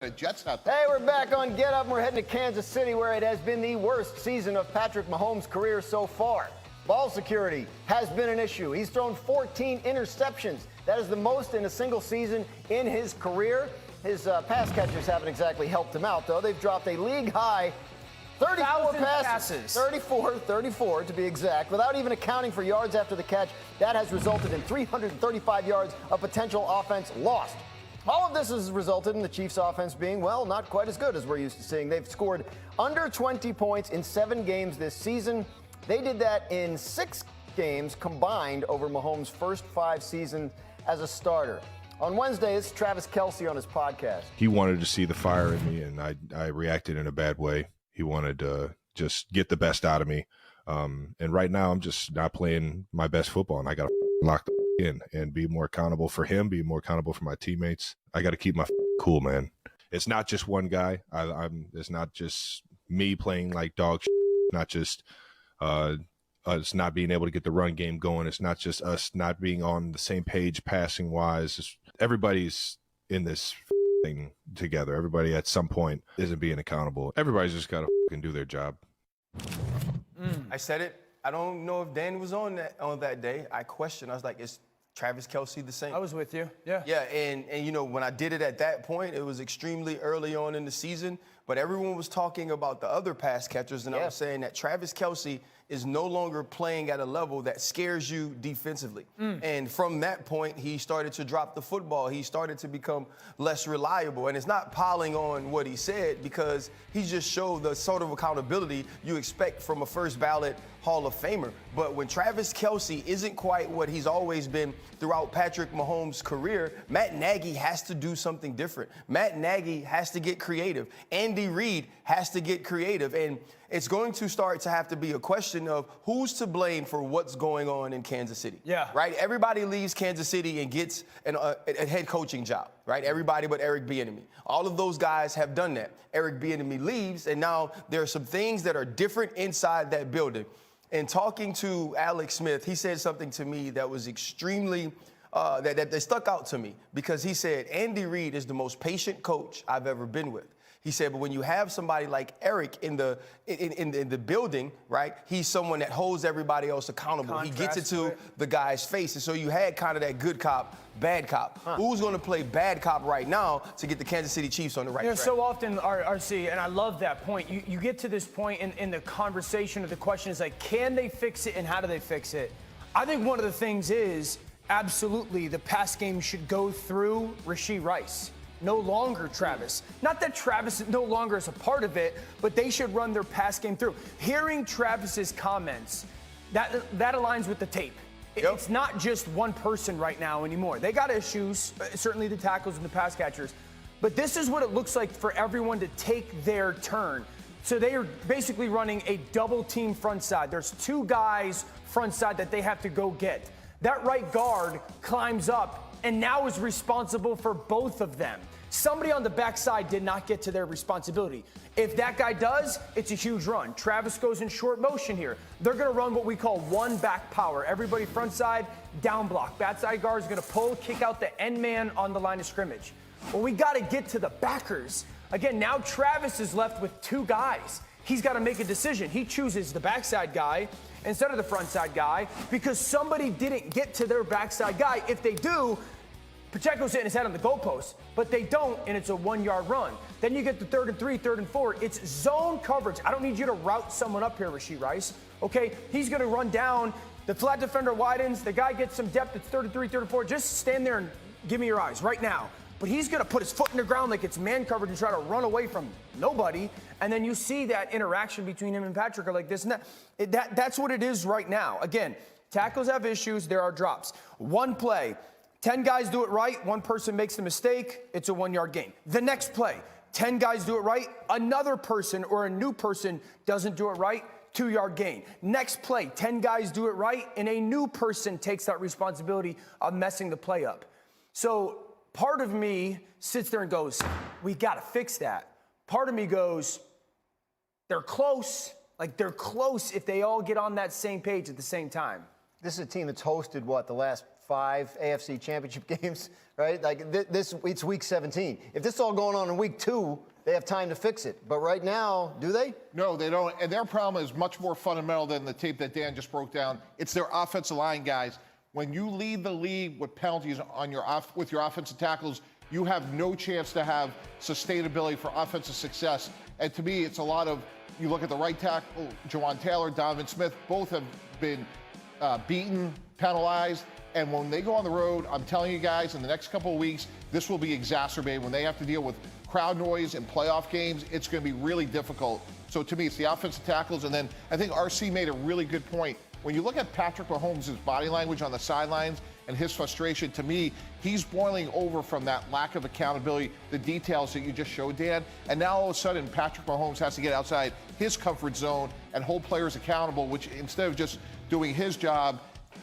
The Jets out there. Hey, we're back on Get Up. We're heading to Kansas City, where it has been the worst season of Patrick Mahomes' career so far. Ball security has been an issue. He's thrown 14 interceptions. That is the most in a single season in his career. His pass catchers haven't exactly helped him out, though. They've dropped a league-high 34 passes. 34 to be exact, without even accounting for yards after the catch. That has resulted in 335 yards of potential offense lost. All of this has resulted in the Chiefs' offense being, well, not quite as good as we're used to seeing. They've scored under 20 points in 7 games this season. They did that in 6 games combined over Mahomes' first 5 seasons as a starter. On Wednesdays, Travis Kelce on his podcast. He wanted to see the fire in me, and I reacted in a bad way. He wanted to just get the best out of me. And right now, I'm just not playing my best football, and I got to lock the in and be more accountable for him, be more accountable for my teammates. I got to keep my cool, man. It's not just one guy. It's not just me playing like dog shit. Not just us not being able to get the run game going. It's not just us not being on the same page passing wise. Everybody's in this thing together. Everybody at some point isn't being accountable. Everybody's just got to do their job. I said it. I don't know if Danny was on that day. I questioned. I was like, is Travis Kelce the same? I was with you. Yeah. Yeah, and you know, when I did it at that point, it was extremely early on in the season, but everyone was talking about the other pass catchers, and I was saying that Travis Kelce is no longer playing at a level that scares you defensively. And from that point, he started to drop the football. He started to become less reliable. And it's not piling on what he said, because he just showed the sort of accountability you expect from a first ballot Hall of Famer. But when Travis Kelce isn't quite what he's always been throughout Patrick Mahomes' career, Matt Nagy has to do something different. Matt Nagy has to get creative. Andy Reid has to get creative. And it's going to start to have to be a question of who's to blame for what's going on in Kansas City. Yeah. Right? Everybody leaves Kansas City and gets a head coaching job, right? Everybody but Eric Bieniemy. All of those guys have done that. Eric Bieniemy leaves, and now there are some things that are different inside that building. And talking to Alex Smith, he said something to me that was extremely that stuck out to me, because he said Andy Reid is the most patient coach I've ever been with. He said, but when you have somebody like Eric in the building, right, he's someone that holds everybody else accountable. He gets it to the guy's face. And so you had kind of that good cop, bad cop. Who's going to play bad cop right now to get the Kansas City Chiefs on the right track? So often, RC, and I love that point, you get to this point in the conversation, of the question is like, can they fix it and how do they fix it? I think one of the things is, absolutely, the pass game should go through Rashee Rice. No longer Travis. Not that Travis no longer is a part of it, but they should run their pass game through. Hearing Travis's comments, that aligns with the tape. It's not just one person right now anymore. They got issues, certainly the tackles and the pass catchers, but this is what it looks like for everyone to take their turn. So they are basically running a double team front side. There's 2 guys front side that they have to go get. That right guard climbs up and now is responsible for both of them. Somebody on the backside did not get to their responsibility. If that guy does, it's a huge run. Travis goes in short motion here. They're going to run what we call one back power. Everybody front side, down block. Backside guard is going to pull, kick out the end man on the line of scrimmage. Well, we got to get to the backers. Again, now Travis is left with 2 guys. He's got to make a decision. He chooses the backside guy instead of the front side guy, because somebody didn't get to their backside guy. If they do, Pacheco's hitting his head on the goalpost, but they don't, and it's a 1-yard run. Then you get the 3rd and 3, 3rd and 4. It's zone coverage. I don't need you to route someone up here, Rashee Rice. Okay, he's going to run down. The flat defender widens. The guy gets some depth. It's 3rd and 3, 3rd and 4. Just stand there and give me your eyes right now. But he's going to put his foot in the ground like it's man coverage and try to run away from nobody. And then you see that interaction between him and Patrick are like this and that. That's what it is right now. Again, tackles have issues. There are drops. One play, 10 guys do it right. One person makes the mistake. It's a 1-yard gain. The next play, 10 guys do it right. Another person or a new person doesn't do it right. 2-yard gain. Next play, 10 guys do it right, and a new person takes that responsibility of messing the play up. So part of me sits there and goes, we got to fix that. Part of me goes, they're close. Like, they're close if they all get on that same page at the same time. This is a team that's hosted, the last 5 AFC championship games, right? Like it's week 17. If this is all going on in week 2, they have time to fix it. But right now, do they? No, they don't. And their problem is much more fundamental than the tape that Dan just broke down. It's their offensive line guys. When you lead the league with penalties on with your offensive tackles, you have no chance to have sustainability for offensive success. And to me, it's a lot of, you look at the right tackle, Jawan Taylor, Donovan Smith, both have been beaten, penalized. And when they go on the road, I'm telling you guys, in the next couple of weeks, this will be exacerbated. When they have to deal with crowd noise in playoff games, it's going to be really difficult. So to me, it's the offensive tackles. And then I think RC made a really good point. When you look at Patrick Mahomes' body language on the sidelines and his frustration, to me, he's boiling over from that lack of accountability, the details that you just showed, Dan. And now all of a sudden, Patrick Mahomes has to get outside his comfort zone and hold players accountable, which instead of just doing his job,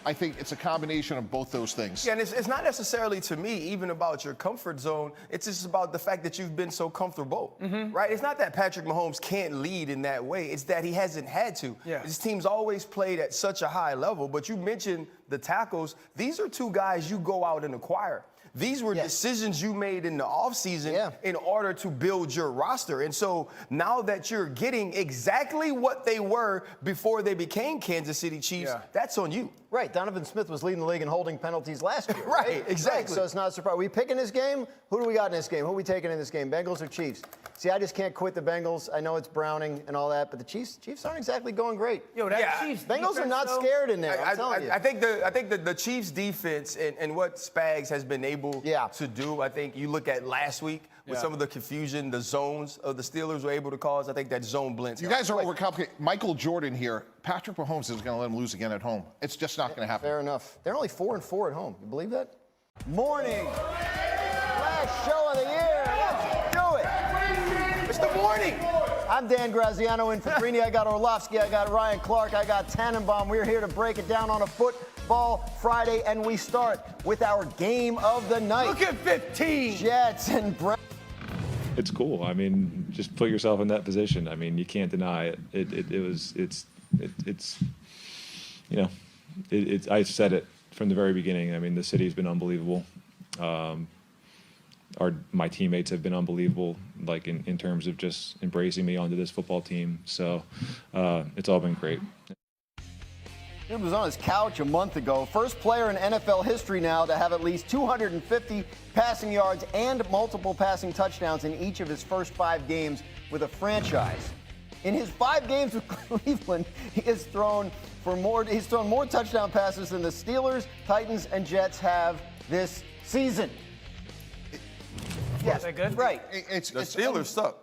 I think it's a combination of both those things. Yeah, and it's not necessarily, to me, even about your comfort zone. It's just about the fact that you've been so comfortable, right? It's not that Patrick Mahomes can't lead in that way. It's that he hasn't had to. Yeah. His team's always played at such a high level. But you mentioned the tackles. These are two guys you go out and acquire. These were decisions you made in the offseason in order to build your roster. And so now that you're getting exactly what they were before they became Kansas City Chiefs, that's on you. Right. Donovan Smith was leading the league in holding penalties last year. Right, exactly. Right, so it's not a surprise. Are we picking this game? Who do we got in this game? Who are we taking in this game? Bengals or Chiefs? See, I just can't quit the Bengals. I know it's Browning and all that, but the Chiefs aren't exactly going great. Yo, that Chiefs Bengals are not scared in there. I'm telling you. I think the Chiefs defense and what Spags has been able to do, I think you look at last week with some of the confusion, the zones of the Steelers were able to cause. I think that zone blends. You guys are overcomplicating. Michael Jordan here. Patrick Mahomes is going to let him lose again at home. It's just not going to happen. Fair enough. They're only 4-4 at home. You believe that? Morning. Last show of the year. Let's do it. It's the morning. I'm Dan Graziano in for Greeny. I got Orlovsky. I got Ryan Clark. I got Tannenbaum. We're here to break it down on a Football Friday, and we start with our game of the night. Look at 15. Jets and Browns. It's cool. I mean, just put yourself in that position. I mean, you can't deny it. It's you know, I said it from the very beginning. I mean, the city's been unbelievable. My teammates have been unbelievable, like in terms of just embracing me onto this football team. So it's all been great. He was on his couch a month ago. First player in NFL history now to have at least 250 passing yards and multiple passing touchdowns in each of his first 5 games with a franchise. In his 5 games with Cleveland, he's thrown more touchdown passes than the Steelers, Titans, and Jets have this season. Is that good? Right. The Steelers suck.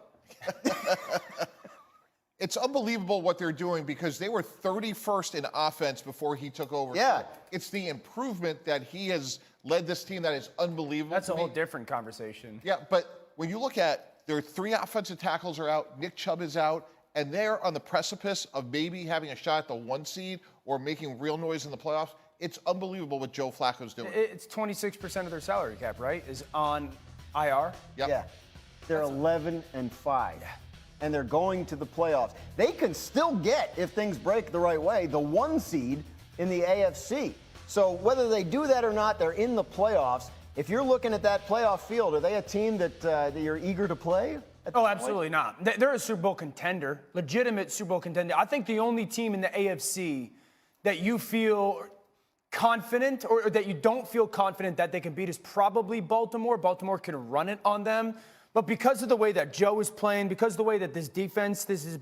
It's unbelievable what they're doing because they were 31st in offense before he took over. Yeah. It's the improvement that he has led this team that is unbelievable. That's a whole different conversation. Yeah, but when you look at their 3 offensive tackles are out, Nick Chubb is out, and they're on the precipice of maybe having a shot at the 1 seed or making real noise in the playoffs. It's unbelievable what Joe Flacco's doing. It's 26% of their salary cap, right? Is on IR. Yep. Yeah. They're 11-5. And they're going to the playoffs. They can still get, if things break the right way, the 1 seed in the AFC. So whether they do that or not, they're in the playoffs. If you're looking at that playoff field, are they a team that you're eager to play? Oh, absolutely not. They're a Super Bowl contender, legitimate Super Bowl contender. I think the only team in the AFC that you feel confident or that you don't feel confident that they can beat is probably Baltimore. Baltimore can run it on them. But because of the way that Joe is playing, because of the way that this defense, this is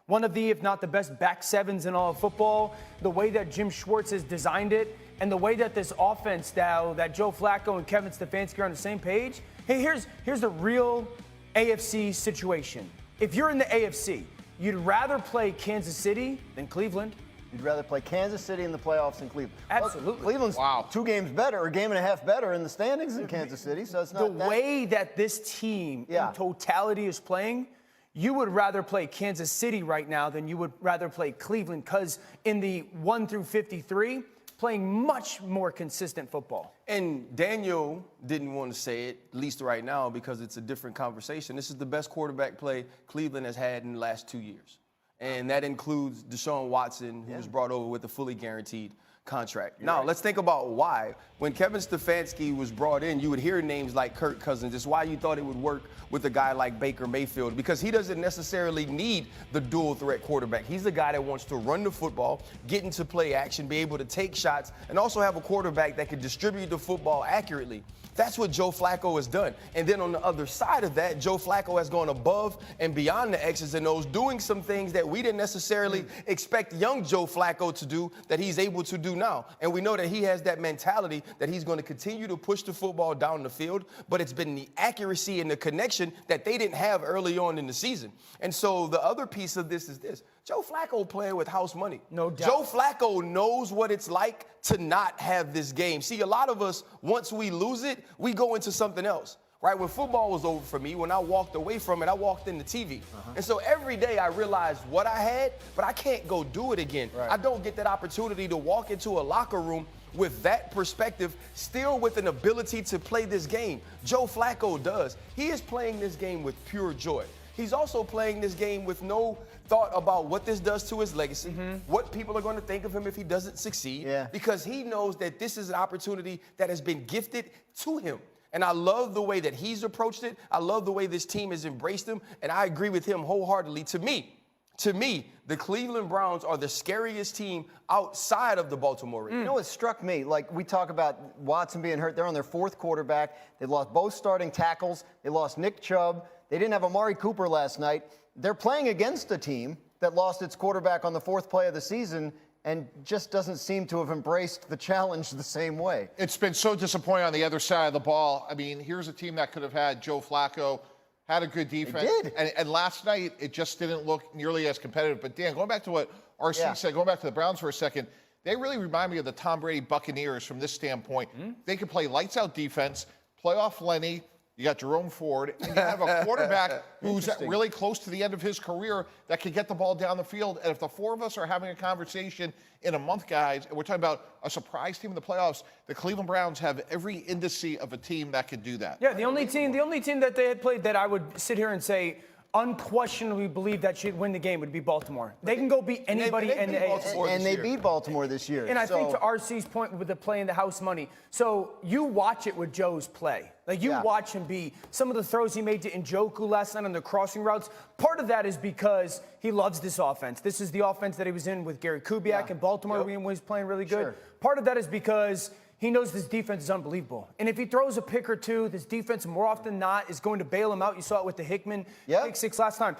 one of the, if not the best back sevens in all of football, the way that Jim Schwartz has designed it, and the way that this offense now, that Joe Flacco and Kevin Stefanski are on the same page, hey, here's the real AFC situation. If you're in the AFC, you'd rather play Kansas City than Cleveland. You'd rather play Kansas City in the playoffs than Cleveland. Absolutely. Well, Cleveland's 2 games better, or a game and a half better in the standings than Kansas City, so it's not the way that this team in totality is playing, you would rather play Kansas City right now than you would rather play Cleveland, because in the 1 through 53, playing much more consistent football. And Daniel didn't want to say it, at least right now, because it's a different conversation. This is the best quarterback play Cleveland has had in the last 2 years. And that includes Deshaun Watson, who was brought over with a fully guaranteed contract. Now, let's think about why. When Kevin Stefanski was brought in, you would hear names like Kirk Cousins. It's why you thought it would work with a guy like Baker Mayfield, because he doesn't necessarily need the dual threat quarterback. He's the guy that wants to run the football, get into play action, be able to take shots, and also have a quarterback that can distribute the football accurately. That's what Joe Flacco has done. And then on the other side of that, Joe Flacco has gone above and beyond the X's and O's, doing some things that we didn't necessarily expect young Joe Flacco to do that he's able to do now. And we know that he has that mentality that he's going to continue to push the football down the field, but it's been the accuracy and the connection that they didn't have early on in the season. And so the other piece of this is this. Joe Flacco playing with house money. No doubt. Joe Flacco knows what it's like to not have this game. See, a lot of us, once we lose it, we go into something else. Right? When football was over for me, when I walked away from it, I walked into TV. And so every day I realized what I had, but I can't go do it again. Right. I don't get that opportunity to walk into a locker room with that perspective, still with an ability to play this game. Joe Flacco does. He is playing this game with pure joy. He's also playing this game with no thought about what this does to his legacy, what people are going to think of him if he doesn't succeed, because he knows that this is an opportunity that has been gifted to him. And I love the way that he's approached it. I love the way this team has embraced him, and I agree with him wholeheartedly. To me, the Cleveland Browns are the scariest team outside of the Baltimore Ravens. You know what struck me? Like, we talk about Watson being hurt. They're on their fourth quarterback. They lost both starting tackles. They lost Nick Chubb. They didn't have Amari Cooper last night. They're playing against a team that lost its quarterback on the fourth play of the season and just doesn't seem to have embraced the challenge the same way. It's been so disappointing on the other side of the ball. I mean, here's a team that could have had Joe Flacco, had a good defense. They did. And last night, it just didn't look nearly as competitive. But, Dan, going back to what RC said, going back to the Browns for a second, they really remind me of the Tom Brady Buccaneers from this standpoint. They can play lights-out defense, playoff Lenny. You got Jerome Ford, and you have a quarterback who's really close to the end of his career that can get the ball down the field. And if the four of us are having a conversation in a month, guys, and we're talking about a surprise team in the playoffs, the Cleveland Browns have every indice of a team that could do that. Yeah, the only team that they had played that I would sit here and say unquestionably believe that should win the game would be Baltimore. They can go beat anybody and they beat Baltimore this year. And I think to RC's point with the play in the house money, so you watch it with Joe's play. Like, you watch him be, some of the throws he made to Njoku last night on the crossing routes, part of that is because he loves this offense. This is the offense that he was in with Gary Kubiak in Baltimore when he was playing really good. Sure. Part of that is because he knows this defense is unbelievable. And if he throws a pick or two, this defense more often than not is going to bail him out. You saw it with the Hickman pick six last time.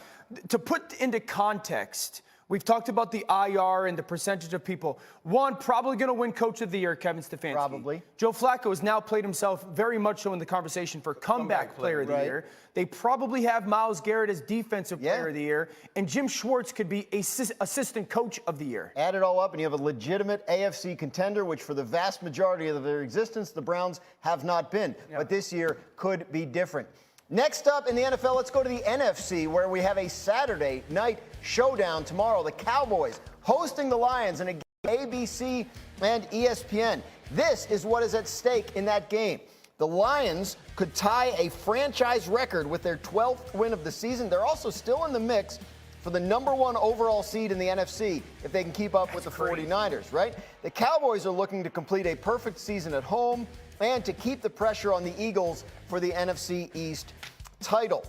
To put into context, we've talked about the IR and the percentage of people. One, probably going to win Coach of the Year, Kevin Stefanski. Probably. Joe Flacco has now played himself very much so in the conversation for comeback player of the year. They probably have Myles Garrett as defensive player of the year. And Jim Schwartz could be assistant coach of the year. Add it all up, and you have a legitimate AFC contender, which for the vast majority of their existence, the Browns have not been. But this year could be different. Next up in the NFL, let's go to the NFC, where we have a Saturday night showdown tomorrow. The Cowboys hosting the Lions in a game ABC and ESPN. This is what is at stake in that game. The Lions could tie a franchise record with their 12th win of the season. They're also still in the mix for the #1 overall seed in the NFC if they can keep up with the 49ers, right? The Cowboys are looking to complete a perfect season at home and to keep the pressure on the Eagles for the NFC East title.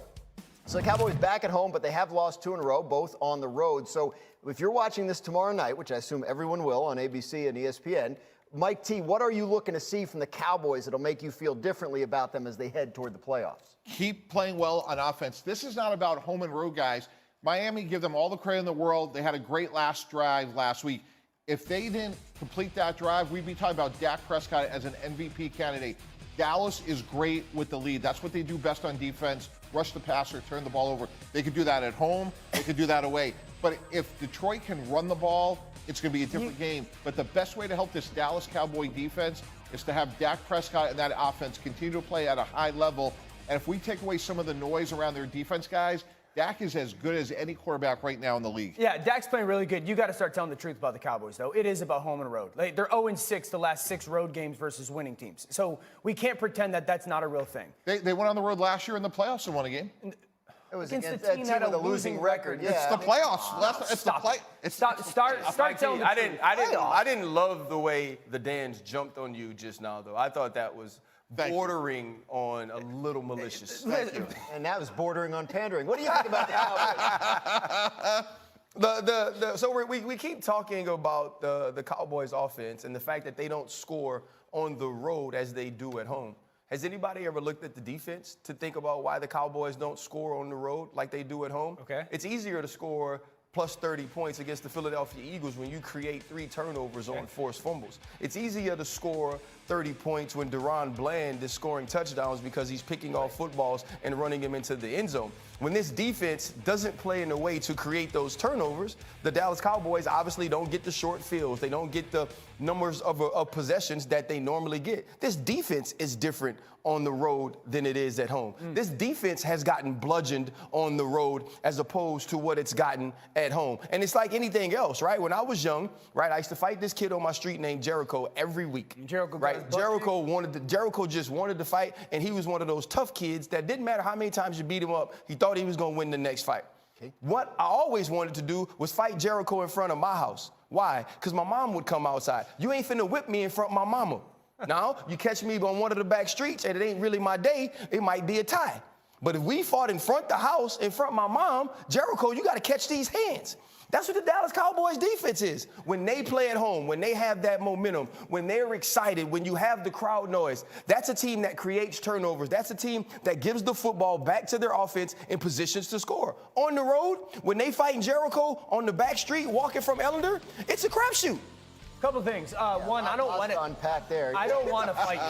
So the Cowboys back at home, but they have lost 2 in a row, both on the road. So if you're watching this tomorrow night, which I assume everyone will on ABC and ESPN, Mike T, what are you looking to see from the Cowboys that'll make you feel differently about them as they head toward the playoffs? Keep playing well on offense. This is not about home and road, guys. Miami, give them all the credit in the world. They had a great last drive last week. If they didn't complete that drive, we'd be talking about Dak Prescott as an MVP candidate. Dallas is great with the lead. That's what they do best on defense. Rush the passer, turn the ball over. They could do that at home. They could do that away. But if Detroit can run the ball, it's going to be a different game. But the best way to help this Dallas Cowboy defense is to have Dak Prescott and that offense continue to play at a high level. And if we take away some of the noise around their defense, guys, Dak is as good as any quarterback right now in the league. Yeah, Dak's playing really good. You got to start telling the truth about the Cowboys, though. It is about home and road. Like, they're 0-6 the last 6 road games versus winning teams. So we can't pretend that that's not a real thing. They went on the road last year in the playoffs and won a game. It was against against the that team team that had with a losing record. It's the playoffs. It's the play. Start telling the truth. I didn't love the way the Dans jumped on you just now, though. I thought that was bordering on a little malicious. Thank you. And that was bordering on pandering. What do you think about the Cowboys? So we keep talking about the Cowboys offense and the fact that they don't score on the road as they do at home. Has anybody ever looked at the defense to think about why the Cowboys don't score on the road like they do at home? Okay. It's easier to score plus 30 points against the Philadelphia Eagles when you create 3 turnovers on forced fumbles. It's easier to score 30 points when Deron Bland is scoring touchdowns because he's picking off footballs and running them into the end zone. When this defense doesn't play in a way to create those turnovers, the Dallas Cowboys obviously don't get the short fields. They don't get the numbers of possessions that they normally get. This defense is different on the road than it is at home. This defense has gotten bludgeoned on the road as opposed to what it's gotten at home. And it's like anything else, right? When I was young, right, I used to fight this kid on my street named Jericho every week. Jericho just wanted to fight, and he was one of those tough kids that didn't matter how many times you beat him up, he thought he was going to win the next fight. Okay. What I always wanted to do was fight Jericho in front of my house. Why? Because my mom would come outside. You ain't finna whip me in front of my mama. Now, you catch me on one of the back streets and it ain't really my day, it might be a tie. But if we fought in front of the house, in front of my mom, Jericho, you got to catch these hands. That's what the Dallas Cowboys defense is. When they play at home, when they have that momentum, when they're excited, when you have the crowd noise, that's a team that creates turnovers. That's a team that gives the football back to their offense in positions to score. On the road, when they fighting Jericho on the back street, walking from Ellender, it's a crapshoot. Couple things. One, I don't want to unpack there. I don't want to fight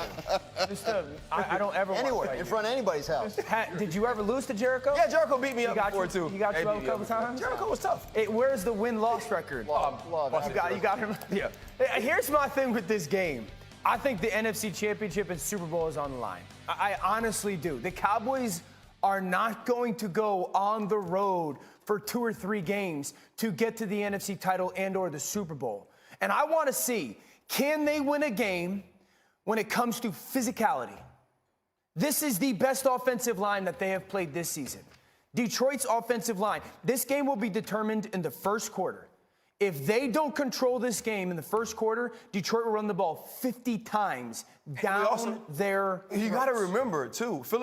you. I don't ever want to Anywhere, fight in you. front of anybody's house. Did you ever lose to Jericho? Yeah, Jericho beat me up before, you, too. He got you up a couple times? Jericho was tough. Where's the win-loss record? Law of You got him. Yeah. Here's my thing with this game. I think the NFC Championship and Super Bowl is on the line. I honestly do. The Cowboys are not going to go on the road for 2 or 3 games to get to the NFC title and or the Super Bowl. And I want to see, can they win a game when it comes to physicality? This is the best offensive line that they have played this season. Detroit's offensive line. This game will be determined in the first quarter. If they don't control this game in the first quarter, Detroit will run the ball 50 times down their throats. You got to remember, too, Philadelphia